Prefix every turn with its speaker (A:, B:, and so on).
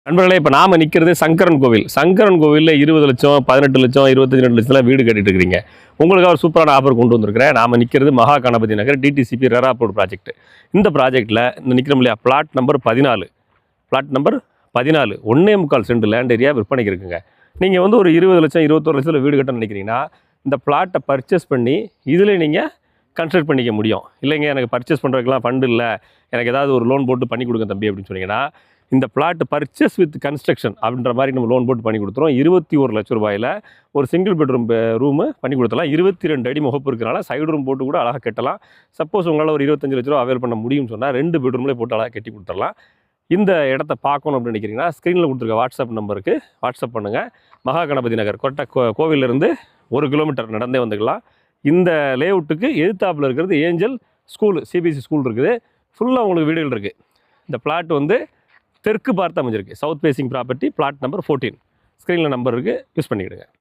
A: நண்பர்களே, இப்போ நாம நிற்கிறது சங்கரன் கோவில். சங்கரன் கோவிலில் 20 லட்சம், 18 லட்சம், 22 லட்சத்தில் வீடு கட்டிட்டு இருக்கிறீங்க. உங்களுக்காக ஒரு சூப்பரான ஆஃபர் கொண்டு வந்திருக்கிறேன். நாம நிற்கிறது Maha Ganapathi Nagar DTCP RERA approved project. இந்த ப்ராஜெக்ட்டில் இந்த நிற்கிறோம் இல்லையா, plot number 14. Plot number 14 1.25 cent land area விற்பனைக்கு இருக்குங்க. நீங்கள் வந்து ஒரு 20 லட்சம், 21 லட்சத்தில் வீடு கட்ட நினைக்கிறீங்கன்னா இந்த பிளாட்டை பர்ச்சேஸ் பண்ணி இதில் நீங்கள் கன்ஸ்ட்ரக்ட் பண்ணிக்க முடியும். இல்லைங்க, எனக்கு பர்ச்சேஸ் பண்ணுறதுக்கெலாம் ஃபண்டு இல்லை, எனக்கு ஏதாவது ஒரு லோன் போட்டு பண்ணி கொடுங்க தம்பி அப்படின்னு சொன்னீங்கன்னா, இந்த பிளாட் பர்ச்சேஸ் வித் கன்ஸ்ட்ரக்ஷன் அப்படின்ற மாதிரி நம்ம லோன் போட்டு பண்ணி கொடுத்துரும். 21 லட்ச ரூபாயில் ஒரு சிங்கிள் பெட்ரூம் ரூமு பண்ணி கொடுத்துலாம். 22 அடி முகப்பு இருக்கிறனால சைடு ரூம் போட்டு கூட அழகாக கட்டலாம். சப்போஸ் உங்களால் ஒரு 25 லட்ச ரூபா அவைல் பண்ண முடியும்னு சொன்னால் 2 பெட்ரூம்லேயே போட்டு அழகாக கட்டி கொடுத்துடலாம். இந்த இடத்த பார்க்கணும் அப்படின்னு நினைக்கிறீங்கன்னா ஸ்க்ரீனில் கொடுத்துருக்க வாட்ஸ்அப் நம்பருக்கு வாட்ஸ்அப் பண்ணுங்கள். மகா கணபதி நகர் கோவிலிருந்து 1 கிலோமீட்டர் நடந்தே வந்துக்கலாம். இந்த லேஅவுட்டுக்கு எதிர்த்தாப்பில் இருக்கிறது ஏஞ்சல் ஸ்கூல், சிபிஎஸ்சி ஸ்கூல் இருக்குது. ஃபுல்லாக உங்களுக்கு வீடுகள் இருக்குது. இந்த பிளாட் வந்து தெற்கு பார்த்து அமைஞ்சிருக்கு. South facing property, plot number 14. ஸ்க்ரீனில் நம்பர் இருக்குது, யூஸ் பண்ணிக்கிடுங்க.